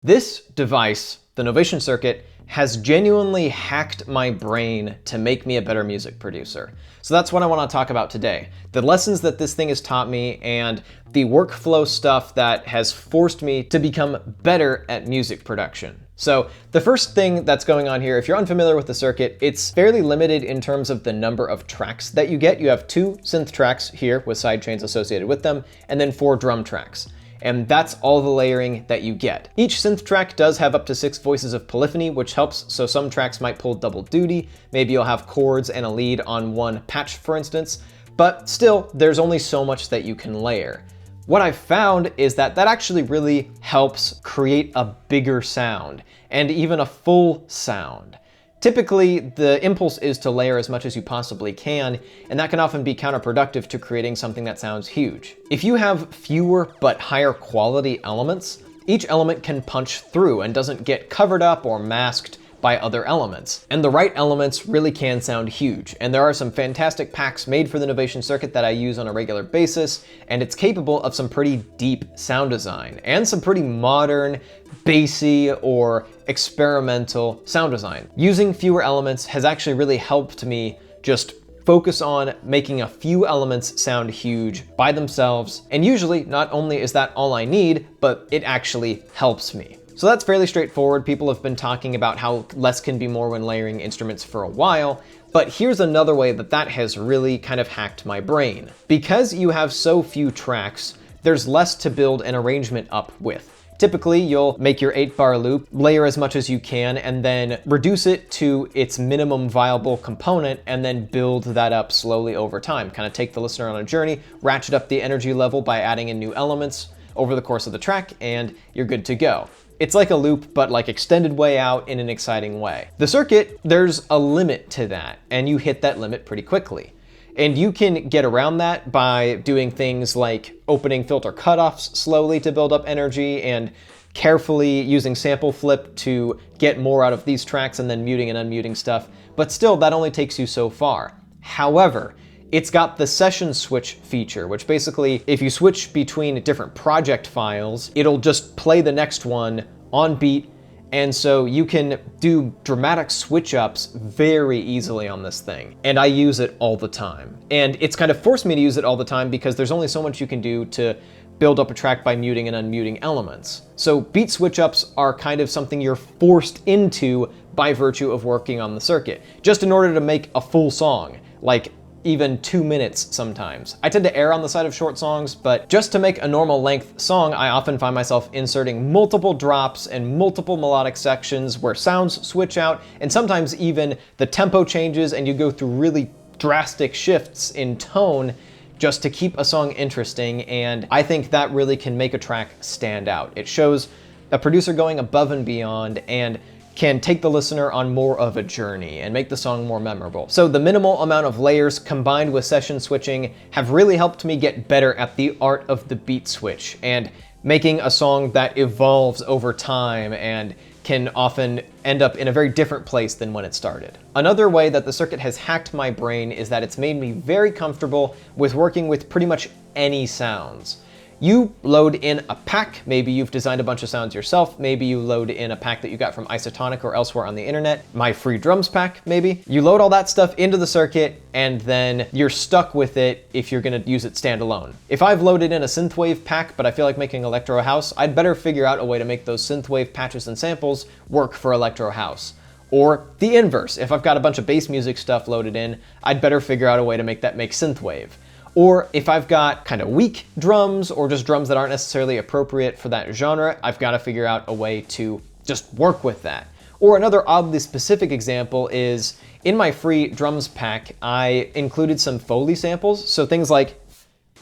This device, the Novation Circuit, has genuinely hacked my brain to make me a better music producer. So that's what I want to talk about today. The lessons that this thing has taught me and the workflow stuff that has forced me to become better at music production. So the first thing that's going on here, if you're unfamiliar with the circuit, it's fairly limited in terms of the number of tracks that you get. You have 2 synth tracks here with sidechains associated with them, and then 4 drum tracks. And that's all the layering that you get. Each synth track does have up to 6 voices of polyphony, which helps, so some tracks might pull double duty. Maybe you'll have chords and a lead on one patch, for instance, but still, there's only so much that you can layer. What I've found is that that actually really helps create a bigger sound, and even a full sound. Typically, the impulse is to layer as much as you possibly can, and that can often be counterproductive to creating something that sounds huge. If you have fewer but higher quality elements, each element can punch through and doesn't get covered up or masked by other elements. And the right elements really can sound huge. And there are some fantastic packs made for the Novation Circuit that I use on a regular basis, and it's capable of some pretty deep sound design and some pretty modern, bassy or experimental sound design. Using fewer elements has actually really helped me just focus on making a few elements sound huge by themselves. And usually, not only is that all I need, but it actually helps me. So that's fairly straightforward. People have been talking about how less can be more when layering instruments for a while, but here's another way that that has really kind of hacked my brain. Because you have so few tracks, there's less to build an arrangement up with. Typically, you'll make your 8-bar loop, layer as much as you can, and then reduce it to its minimum viable component, and then build that up slowly over time. Kind of take the listener on a journey, ratchet up the energy level by adding in new elements over the course of the track, and you're good to go. It's like a loop, but like extended way out in an exciting way. The circuit, there's a limit to that, and you hit that limit pretty quickly. And you can get around that by doing things like opening filter cutoffs slowly to build up energy, and carefully using sample flip to get more out of these tracks, and then muting and unmuting stuff. But still, that only takes you so far. However, it's got the session switch feature, which basically, if you switch between different project files, it'll just play the next one on beat, and so you can do dramatic switch ups very easily on this thing. And I use it all the time. And it's kind of forced me to use it all the time because there's only so much you can do to build up a track by muting and unmuting elements. So beat switch ups are kind of something you're forced into by virtue of working on the circuit, just in order to make a full song, like even 2 minutes sometimes. I tend to err on the side of short songs, but just to make a normal length song, I often find myself inserting multiple drops and multiple melodic sections where sounds switch out, and sometimes even the tempo changes and you go through really drastic shifts in tone just to keep a song interesting, and I think that really can make a track stand out. It shows a producer going above and beyond and can take the listener on more of a journey and make the song more memorable. So the minimal amount of layers combined with session switching have really helped me get better at the art of the beat switch and making a song that evolves over time and can often end up in a very different place than when it started. Another way that the circuit has hacked my brain is that it's made me very comfortable with working with pretty much any sounds. You load in a pack, maybe you've designed a bunch of sounds yourself, maybe you load in a pack that you got from Isotonic or elsewhere on the internet, my free drums pack maybe. You load all that stuff into the circuit and then you're stuck with it if you're gonna use it standalone. If I've loaded in a synthwave pack but I feel like making electro house, I'd better figure out a way to make those synthwave patches and samples work for electro house. Or the inverse, if I've got a bunch of bass music stuff loaded in, I'd better figure out a way to make that make synthwave. Or if I've got kind of weak drums or just drums that aren't necessarily appropriate for that genre, I've got to figure out a way to just work with that. Or another oddly specific example is in my free drums pack, I included some Foley samples. So things like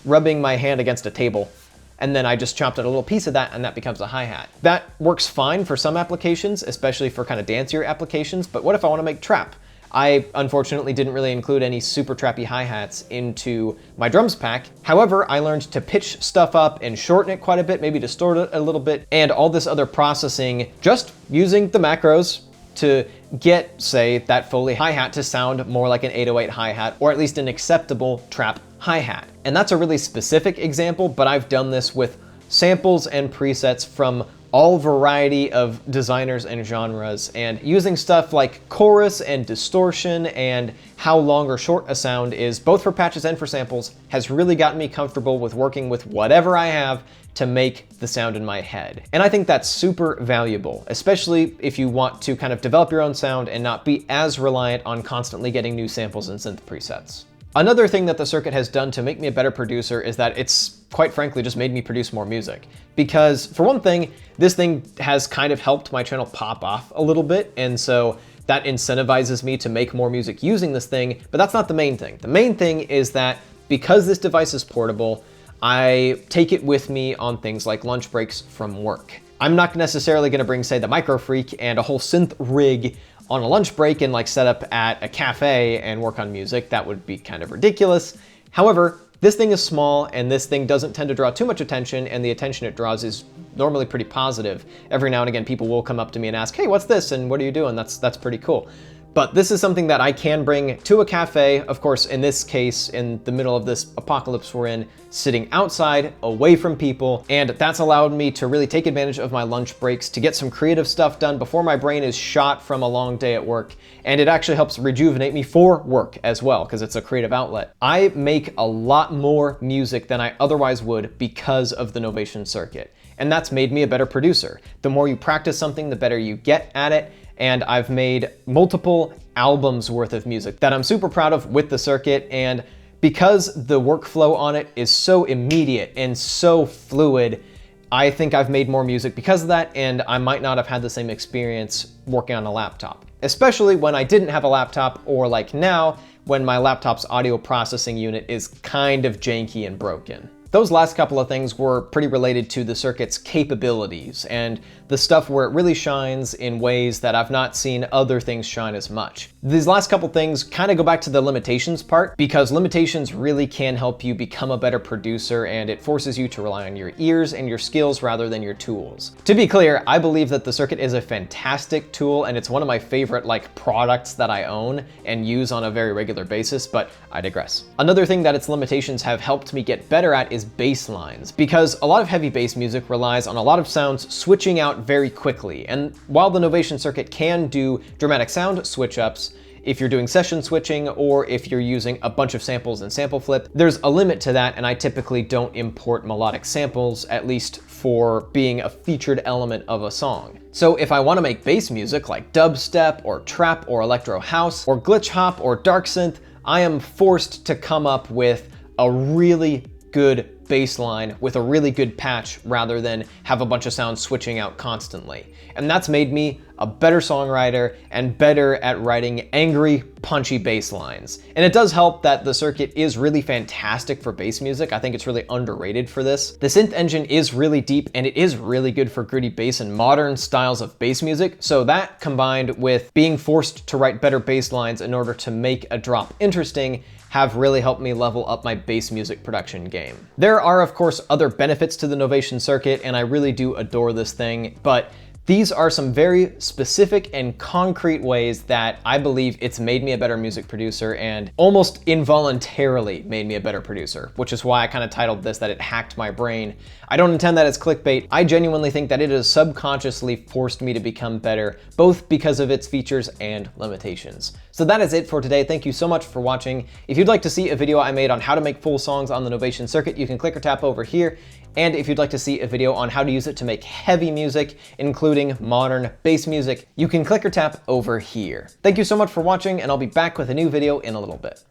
rubbing my hand against a table, and then I just chopped out a little piece of that and that becomes a hi-hat. That works fine for some applications, especially for kind of dancier applications, but what if I want to make trap? I unfortunately didn't really include any super trappy hi-hats into my drums pack. However, I learned to pitch stuff up and shorten it quite a bit, maybe distort it a little bit, and all this other processing just using the macros to get, say, that Foley hi-hat to sound more like an 808 hi-hat, or at least an acceptable trap hi-hat. And that's a really specific example, but I've done this with samples and presets from all variety of designers and genres, and using stuff like chorus and distortion and how long or short a sound is, both for patches and for samples, has really gotten me comfortable with working with whatever I have to make the sound in my head. And I think that's super valuable, especially if you want to kind of develop your own sound and not be as reliant on constantly getting new samples and synth presets. Another thing that the circuit has done to make me a better producer is that it's, quite frankly, just made me produce more music. Because, for one thing, this thing has kind of helped my channel pop off a little bit, and so that incentivizes me to make more music using this thing, but that's not the main thing. The main thing is that because this device is portable, I take it with me on things like lunch breaks from work. I'm not necessarily gonna bring, say, the Micro Freak and a whole synth rig on a lunch break and like set up at a cafe and work on music. That would be kind of ridiculous. However, this thing is small and this thing doesn't tend to draw too much attention, and the attention it draws is normally pretty positive. Every now and again, people will come up to me and ask, hey, what's this? And what are you doing? That's pretty cool. But this is something that I can bring to a cafe, of course, in this case, in the middle of this apocalypse we're in, sitting outside, away from people, and that's allowed me to really take advantage of my lunch breaks to get some creative stuff done before my brain is shot from a long day at work, and it actually helps rejuvenate me for work as well, because it's a creative outlet. I make a lot more music than I otherwise would because of the Novation Circuit, and that's made me a better producer. The more you practice something, the better you get at it, and I've made multiple albums worth of music that I'm super proud of with the circuit, and because the workflow on it is so immediate and so fluid, I think I've made more music because of that, and I might not have had the same experience working on a laptop. Especially when I didn't have a laptop, or like now, when my laptop's audio processing unit is kind of janky and broken. Those last couple of things were pretty related to the circuit's capabilities and the stuff where it really shines in ways that I've not seen other things shine as much. These last couple things kind of go back to the limitations part, because limitations really can help you become a better producer, and it forces you to rely on your ears and your skills rather than your tools. To be clear, I believe that the circuit is a fantastic tool, and it's one of my favorite products that I own and use on a very regular basis, but I digress. Another thing that its limitations have helped me get better at is bass lines, because a lot of heavy bass music relies on a lot of sounds switching out very quickly, and while the Novation Circuit can do dramatic sound switch ups, if you're doing session switching or if you're using a bunch of samples and sample flip, there's a limit to that, and I typically don't import melodic samples, at least for being a featured element of a song. So if I want to make bass music like dubstep or trap or electro house or glitch hop or dark synth, I am forced to come up with a really good bass line with a really good patch rather than have a bunch of sounds switching out constantly. And that's made me a better songwriter and better at writing angry, punchy bass lines. And it does help that the circuit is really fantastic for bass music. I think it's really underrated for this. The synth engine is really deep, and it is really good for gritty bass and modern styles of bass music. So that, combined with being forced to write better bass lines in order to make a drop interesting, have really helped me level up my bass music production game. There are, of course, other benefits to the Novation Circuit, and I really do adore this thing, but these are some very specific and concrete ways that I believe it's made me a better music producer, and almost involuntarily made me a better producer, which is why I kind of titled this that it hacked my brain. I don't intend that as clickbait. I genuinely think that it has subconsciously forced me to become better, both because of its features and limitations. So that is it for today. Thank you so much for watching. If you'd like to see a video I made on how to make full songs on the Novation Circuit, you can click or tap over here. And if you'd like to see a video on how to use it to make heavy music, including modern bass music, you can click or tap over here. Thank you so much for watching, and I'll be back with a new video in a little bit.